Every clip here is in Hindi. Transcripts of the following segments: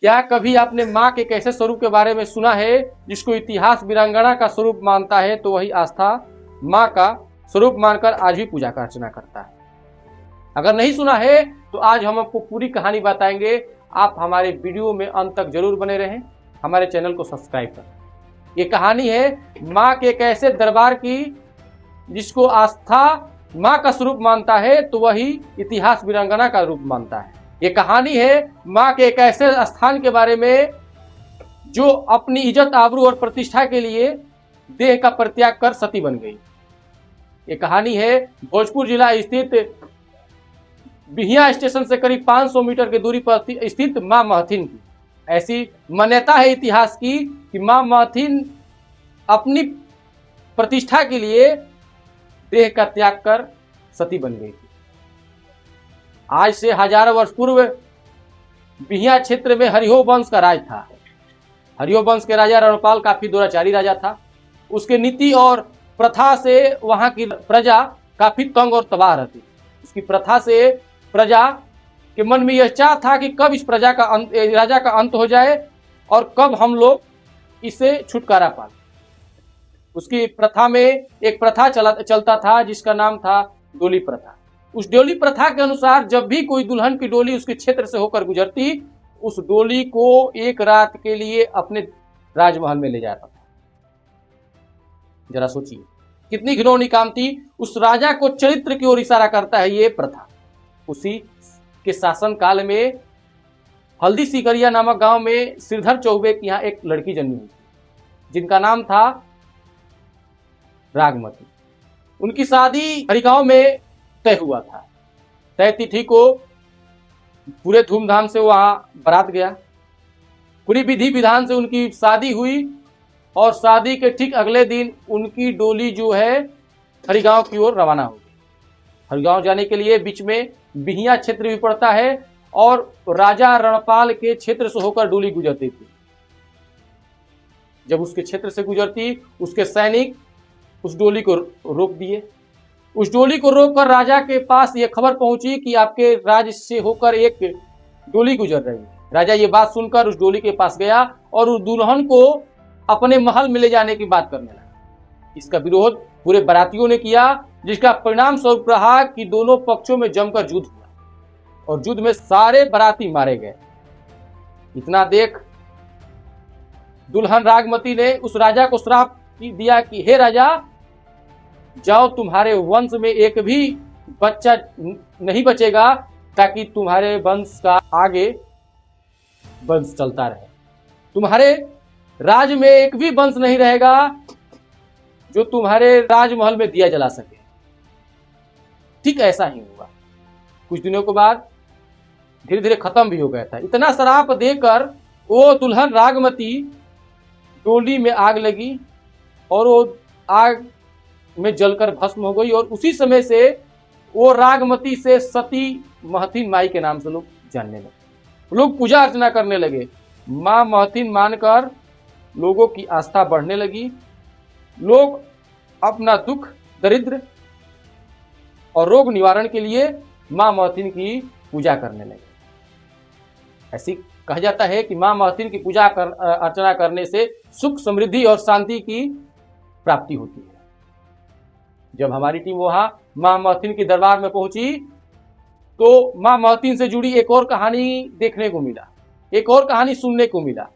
क्या कभी आपने माँ के एक ऐसे स्वरूप के बारे में सुना है जिसको इतिहास वीरांगना का स्वरूप मानता है तो वही आस्था माँ का स्वरूप मानकर आज भी पूजा का अर्चना करता है? अगर नहीं सुना है तो आज हम आपको पूरी कहानी बताएंगे। आप हमारे वीडियो में अंत तक जरूर बने रहें, हमारे चैनल को सब्सक्राइब करें। ये कहानी है माँ के एक ऐसे दरबार की जिसको आस्था माँ का स्वरूप मानता है तो वही इतिहास वीरांगना का रूप मानता है। ये कहानी है माँ के एक ऐसे स्थान के बारे में जो अपनी इज्जत, आबरू और प्रतिष्ठा के लिए देह का परित्याग कर सती बन गई। ये कहानी है भोजपुर जिला स्थित बिहिया स्टेशन से करीब 500 मीटर की दूरी पर स्थित माँ महथिन की। ऐसी मान्यता है इतिहास की कि माँ महथिन अपनी प्रतिष्ठा के लिए देह का त्याग कर सती बन गई थी। आज से हजारों वर्ष पूर्व बिहिया क्षेत्र में हरिहो वंश का राज था। हरिहो वंश के राजा रणपाल काफी दुराचारी राजा था। उसके नीति और प्रथा से वहां की प्रजा काफी तंग और तबाह रहती। इसकी प्रथा से प्रजा के मन में यह चाह था कि कब इस राजा का अंत हो जाए और कब हम लोग इससे छुटकारा पाए। उसकी प्रथा में एक प्रथा चलता था जिसका नाम था डोली प्रथा। उस डोली प्रथा के अनुसार जब भी कोई दुल्हन की डोली उसके क्षेत्र से होकर गुजरती, उस डोली को एक रात के लिए अपने राजमहल में ले जाता था। जरा सोचिए कितनी घिनौनी काम थी। उस राजा को चरित्र की ओर इशारा करता है ये प्रथा। उसी के शासन काल में हल्दी सिकरिया नामक गांव में श्रीधर चौबे की यहाँ एक लड़की जन्मी हुई जिनका नाम था रागमती। उनकी शादी हरिगांव में तय हुआ था। तय तिथि को पूरे धूमधाम से वहां बारात गया। पूरी विधि विधान से उनकी शादी हुई और शादी के ठीक अगले दिन उनकी डोली जो है हरिगांव की ओर रवाना हो गई। हरिगांव जाने के लिए बीच में बिहिया क्षेत्र भी पड़ता है और राजा रणपाल के क्षेत्र से होकर डोली गुजरती थी। जब उसके क्षेत्र से गुजरती, उसके सैनिक उस डोली को रोक दिए। उस डोली को रोककर राजा के पास यह खबर पहुंची कि आपके राज्य से होकर एक डोली गुजर रही है। राजा ये बात सुनकर उस डोली के पास गया और उस दुल्हन को अपने महल में ले जाने की बात करने लगा। इसका विरोध पूरे बारातियों ने किया, जिसका परिणाम स्वरूप रहा कि दोनों पक्षों में जमकर युद्ध हुआ और युद्ध में सारे बाराती मारे गए। इतना देख दुल्हन रागमती ने उस राजा को श्राप दिया कि हे राजा, जाओ, तुम्हारे वंश में एक भी बच्चा नहीं बचेगा ताकि तुम्हारे वंश का आगे वंश चलता रहे। तुम्हारे राज में एक भी वंश नहीं रहेगा जो तुम्हारे राजमहल में दिया जला सके। ठीक ऐसा ही हुआ। कुछ दिनों के बाद धीरे धीरे खत्म भी हो गया था। इतना श्राप देकर वो दुल्हन रागमती डोली में आग लगी और वो आग में जलकर भस्म हो गई। और उसी समय से वो रागमती से सती महथिन माई के नाम से लोग जानने लगे। लोग पूजा अर्चना करने लगे। माँ महथिन मानकर लोगों की आस्था बढ़ने लगी। लोग अपना दुख, दरिद्र और रोग निवारण के लिए माँ महथिन की पूजा करने लगे। ऐसी कहा जाता है कि माँ महथिन की पूजा अर्चना करने से सुख, समृद्धि और शांति की प्राप्ति होती है। जब हमारी टीम वहां माँ महथिन के दरबार में पहुंची तो माँ महथिन से जुड़ी एक और कहानी देखने को मिला, एक और कहानी सुनने को मिला।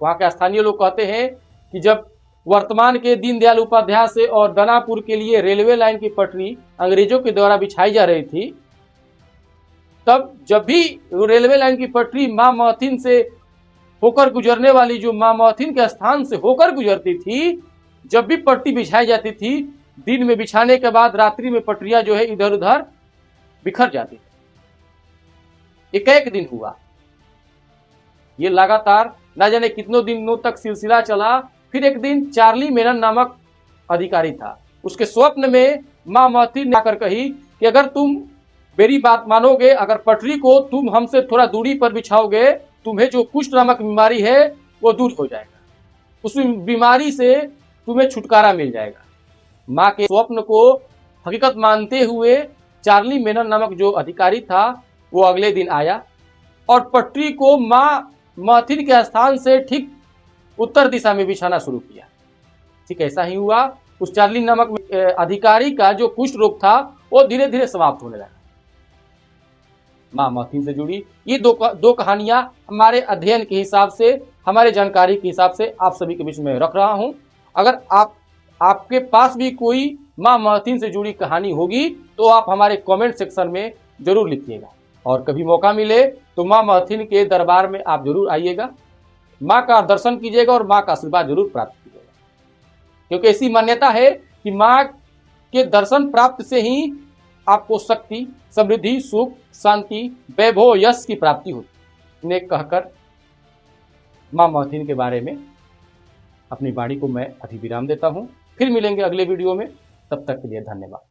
वहां के स्थानीय लोग कहते हैं कि जब वर्तमान के दीनदयाल उपाध्याय से और दानापुर के लिए रेलवे लाइन की पटरी अंग्रेजों के द्वारा बिछाई जा रही थी, तब जब भी रेलवे लाइन की पटरी माँ महथिन से होकर गुजरने वाली, जो माँ महथिन के स्थान से होकर गुजरती थी, जब भी पट्टी बिछाई जाती थी, दिन में बिछाने के बाद रात्रि में पटरियां जो है इधर उधर बिखर जाती थी। एक दिन हुआ। ये लगातार न जाने कितनों दिनों तक सिलसिला चला। फिर एक दिन चार्ली मेनन नामक अधिकारी था। उसके स्वप्न में माँ महथिन ने आकर कही कि अगर तुम मेरी बात मानोगे, अगर पटरी को तुम हमसे थोड़ा दूरी पर बिछाओगे, तुम्हें जो कुष्ठ नामक बीमारी है वो दूर हो जाएगा। उस बीमारी से तुम्हें छुटकारा मिल जाएगा। माँ के स्वप्न को हकीकत मानते हुए चार्ली मेनन नामक जो अधिकारी था वो अगले दिन आया और पटरी को माँ महथिन के स्थान से ठीक उत्तर दिशा में बिछाना शुरू किया। ठीक ऐसा ही हुआ। उस चार्ली नामक अधिकारी का जो कुष्ठ रोग था वो धीरे धीरे समाप्त होने लगा। माँ महथिन से जुड़ी ये दो कहानियां हमारे अध्ययन के हिसाब से, हमारे जानकारी के हिसाब से आप सभी के बीच में रख रहा हूं। अगर आपके पास भी कोई माँ महथिन से जुड़ी कहानी होगी तो आप हमारे कमेंट सेक्शन में जरूर लिखिएगा। और कभी मौका मिले तो माँ महथिन के दरबार में आप जरूर आइएगा, माँ का दर्शन कीजिएगा और माँ का आशीर्वाद जरूर प्राप्त कीजिएगा। क्योंकि ऐसी मान्यता है कि माँ के दर्शन प्राप्त से ही आपको शक्ति, समृद्धि, सुख, शांति, वैभव, यश की प्राप्ति होती। ने कहकर माँ महथिन के बारे में अपनी वाणी को मैं अभी विराम देता हूँ। फिर मिलेंगे अगले वीडियो में, तब तक के लिए धन्यवाद।